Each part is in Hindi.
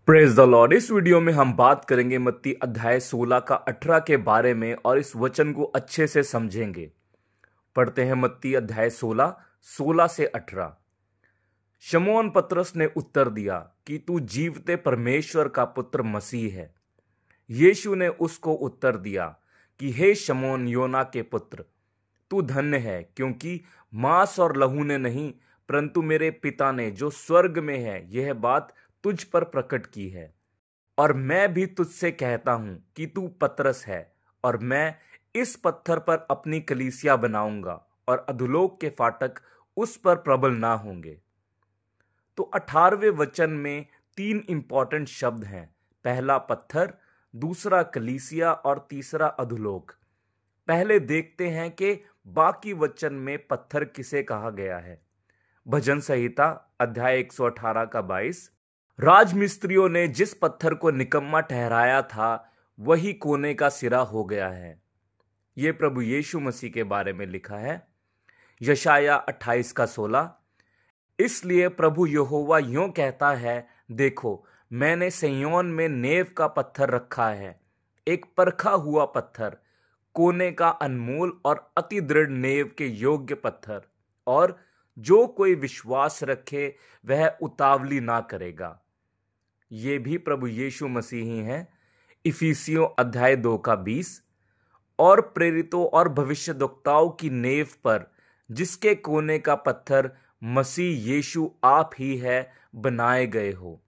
Praise the Lord. इस वीडियो में हम बात करेंगे मत्ती अध्याय 16 का 18 के बारे में और इस वचन को अच्छे से समझेंगे। पढ़ते हैं मत्ती अध्याय 16 से 18। शमौन पतरस ने उत्तर दिया कि तू जीवते परमेश्वर का पुत्र मसीह है। यीशु ने उसको उत्तर दिया कि हे शमौन योना के पुत्र, तू धन्य है, क्योंकि मांस और लहू ने नहीं परंतु मेरे पिता ने जो स्वर्ग में है यह बात तुझ पर प्रकट की है। और मैं भी तुझसे कहता हूं कि तू पतरस है, और मैं इस पत्थर पर अपनी कलीसिया बनाऊंगा और अधोलोक के फाटक उस पर प्रबल ना होंगे। तो 18वें वचन में 3 इंपॉर्टेंट शब्द हैं। पहला पत्थर, दूसरा कलीसिया और तीसरा अधोलोक। पहले देखते हैं कि बाकी वचन में पत्थर किसे कहा गया है। भजन संहिता अध्याय 118 का 22। राजमिस्त्रियों ने जिस पत्थर को निकम्मा ठहराया था वही कोने का सिरा हो गया है। यह प्रभु यीशु मसीह के बारे में लिखा है। यशाया 28 का 16। इसलिए प्रभु यहोवा यूं कहता है, देखो मैंने सिय्योन में नेव का पत्थर रखा है, एक परखा हुआ पत्थर, कोने का अनमोल और अति दृढ़ नेव के योग्य पत्थर, और जो कोई विश्वास रखे वह उतावली ना करेगा। ये भी प्रभु यीशु मसीह ही हैं। इफिसियों अध्याय 2 का 20। और प्रेरितों और भविष्यद्वक्ताओं की नेव पर, जिसके कोने का पत्थर मसीह यीशु आप ही है, बनाए गए हो।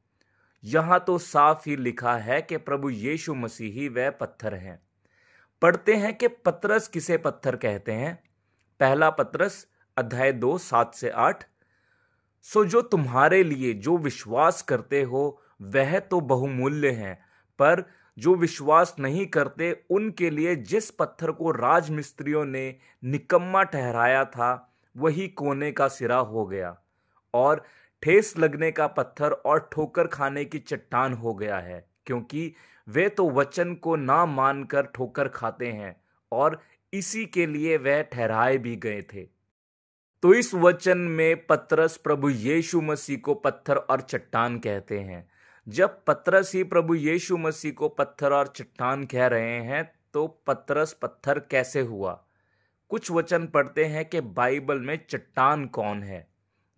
यहां तो साफ ही लिखा है कि प्रभु यीशु मसीह ही वह पत्थर हैं। पढ़ते हैं कि पतरस किसे पत्थर कहते हैं। पहला पतरस अध्याय 2 7 से 8। सो जो तुम्हारे लिए जो विश्वास करते हो वह तो बहुमूल्य है, पर जो विश्वास नहीं करते उनके लिए जिस पत्थर को राजमिस्त्रियों ने निकम्मा ठहराया था वही कोने का सिरा हो गया, और ठेस लगने का पत्थर और ठोकर खाने की चट्टान हो गया है, क्योंकि वे तो वचन को ना मानकर ठोकर खाते हैं, और इसी के लिए वह ठहराए भी गए थे। तो इस वचन में पतरस प्रभु यीशु मसीह को पत्थर और चट्टान कहते हैं। जब पतरस ही प्रभु यीशु मसीह को पत्थर और चट्टान कह रहे हैं तो पतरस पत्थर कैसे हुआ। कुछ वचन पढ़ते हैं कि बाइबल में चट्टान कौन है।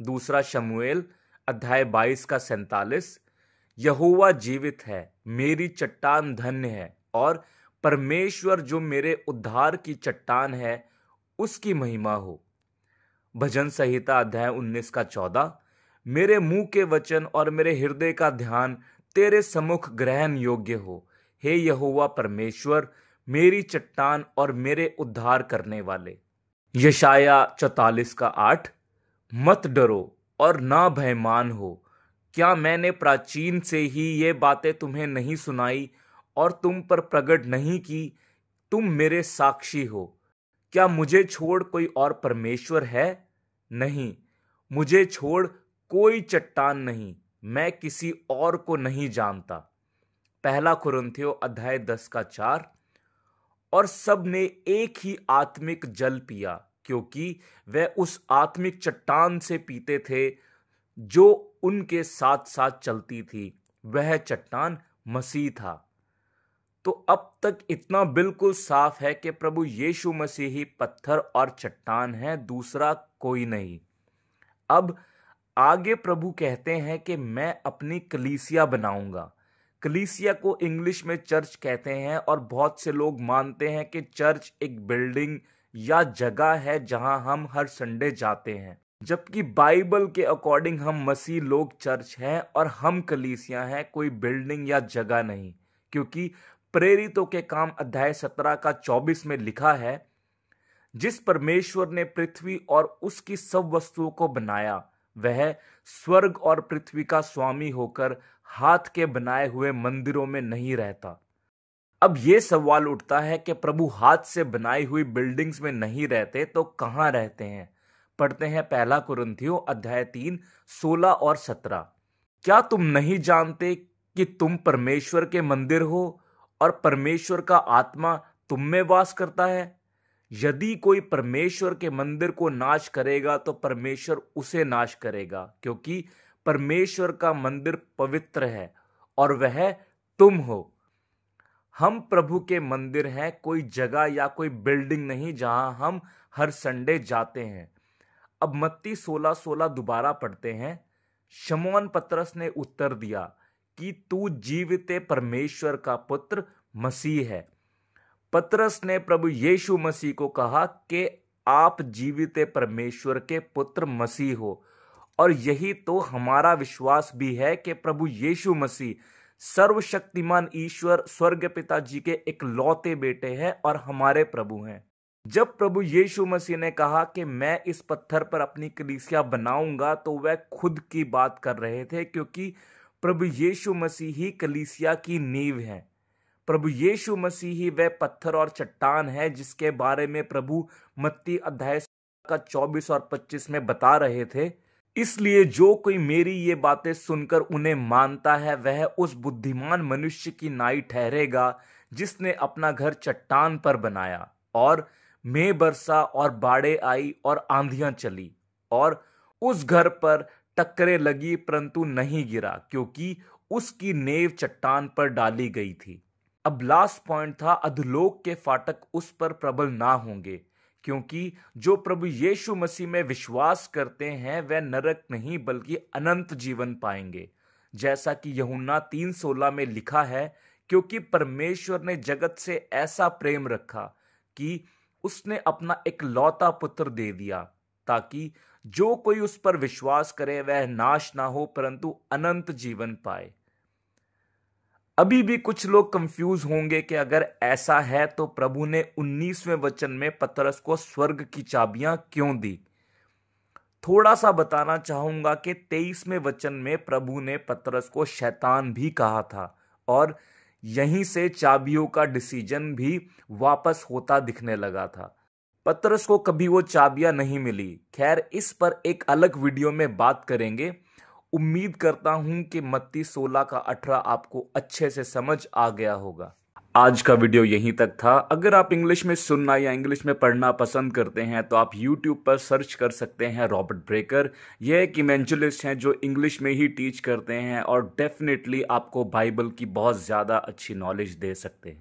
दूसरा शमूएल अध्याय 22 का 47। यहोवा जीवित है, मेरी चट्टान धन्य है, और परमेश्वर जो मेरे उद्धार की चट्टान है उसकी महिमा हो। भजन संहिता अध्याय 19 का 14। मेरे मुंह के वचन और मेरे हृदय का ध्यान तेरे सम्मुख ग्रहण योग्य हो, हे यहोवा परमेश्वर, मेरी चट्टान और मेरे उद्धार करने वाले। यशाया 44 का 8। मत डरो और ना भयमान हो, क्या मैंने प्राचीन से ही ये बातें तुम्हें नहीं सुनाई और तुम पर प्रकट नहीं की। तुम मेरे साक्षी हो। क्या मुझे छोड़ कोई और परमेश्वर है? नहीं, मुझे छोड़ कोई चट्टान नहीं, मैं किसी और को नहीं जानता। पहला कुरिन्थियों अध्याय 10 का 4। और सब ने एक ही आत्मिक जल पिया, क्योंकि वह उस आत्मिक चट्टान से पीते थे जो उनके साथ साथ चलती थी, वह चट्टान मसीह था। तो अब तक इतना बिल्कुल साफ है कि प्रभु यीशु मसीह ही पत्थर और चट्टान है, दूसरा कोई नहीं। अब आगे प्रभु कहते हैं कि मैं अपनी कलीसिया बनाऊंगा। कलीसिया को इंग्लिश में चर्च कहते हैं, और बहुत से लोग मानते हैं कि चर्च एक बिल्डिंग या जगह है जहां हम हर संडे जाते हैं, जबकि बाइबल के अकॉर्डिंग हम मसीह लोग चर्च हैं और हम कलीसिया हैं, कोई बिल्डिंग या जगह नहीं। क्योंकि प्रेरितों के काम अध्याय 17 का 24 में लिखा है, जिस परमेश्वर ने पृथ्वी और उसकी सब वस्तुओं को बनाया वह स्वर्ग और पृथ्वी का स्वामी होकर हाथ के बनाए हुए मंदिरों में नहीं रहता। अब यह सवाल उठता है कि प्रभु हाथ से बनाई हुई बिल्डिंग्स में नहीं रहते तो कहां रहते हैं। पढ़ते हैं पहला कुरिन्थियों अध्याय 3 16 और 17। क्या तुम नहीं जानते कि तुम परमेश्वर के मंदिर हो और परमेश्वर का आत्मा तुम में वास करता है? यदि कोई परमेश्वर के मंदिर को नाश करेगा तो परमेश्वर उसे नाश करेगा, क्योंकि परमेश्वर का मंदिर पवित्र है और वह तुम हो। हम प्रभु के मंदिर हैं, कोई जगह या कोई बिल्डिंग नहीं जहां हम हर संडे जाते हैं। अब मत्ती 16:16 दोबारा पढ़ते हैं। शमौन पतरस ने उत्तर दिया कि तू जीवित परमेश्वर का पुत्र मसीह है। पतरस ने प्रभु यीशु मसीह को कहा कि आप जीवित परमेश्वर के पुत्र मसीह हो, और यही तो हमारा विश्वास भी है कि प्रभु यीशु मसीह सर्वशक्तिमान ईश्वर स्वर्ग पिता जी के इकलौते बेटे हैं और हमारे प्रभु हैं। जब प्रभु यीशु मसीह ने कहा कि मैं इस पत्थर पर अपनी कलीसिया बनाऊंगा, तो वह खुद की बात कर रहे थे, क्योंकि प्रभु यीशु मसीह ही कलीसिया की नींव है। प्रभु यीशु मसीह ही वह पत्थर और चट्टान है जिसके बारे में प्रभु मत्ती अध्याय का 24 और 25 में बता रहे थे। इसलिए जो कोई मेरी ये बातें सुनकर उन्हें मानता है, वह उस बुद्धिमान मनुष्य की नाई ठहरेगा जिसने अपना घर चट्टान पर बनाया, और मेघ बरसा और बाढ़ें आई और आंधियां चली, और उस घर पर टक्करें लगी परंतु नहीं गिरा, क्योंकि उसकी नींव चट्टान पर डाली गई थी। अब लास्ट पॉइंट था, अधोलोक के फाटक उस पर प्रबल ना होंगे, क्योंकि जो प्रभु यीशु मसीह में विश्वास करते हैं वह नरक नहीं बल्कि अनंत जीवन पाएंगे। जैसा कि यूहन्ना 3:16 में लिखा है, क्योंकि परमेश्वर ने जगत से ऐसा प्रेम रखा कि उसने अपना इकलौता पुत्र दे दिया, ताकि जो कोई उस पर विश्वास करे वह नाश ना हो परंतु अनंत जीवन पाए। अभी भी कुछ लोग कंफ्यूज होंगे कि अगर ऐसा है तो प्रभु ने 19वें वचन में पतरस को स्वर्ग की चाबियां क्यों दी। थोड़ा सा बताना चाहूंगा कि 23वें वचन में प्रभु ने पतरस को शैतान भी कहा था, और यहीं से चाबियों का डिसीजन भी वापस होता दिखने लगा था। पतरस को कभी वो चाबियां नहीं मिली। खैर, इस पर एक अलग वीडियो में बात करेंगे। उम्मीद करता हूं कि मत्ती 16 का 18 आपको अच्छे से समझ आ गया होगा। आज का वीडियो यहीं तक था। अगर आप इंग्लिश में सुनना या इंग्लिश में पढ़ना पसंद करते हैं तो आप YouTube पर सर्च कर सकते हैं रॉबर्ट ब्रेकर। यह एक इवेंजलिस्ट हैं जो इंग्लिश में ही टीच करते हैं और डेफिनेटली आपको बाइबल की बहुत ज़्यादा अच्छी नॉलेज दे सकते हैं।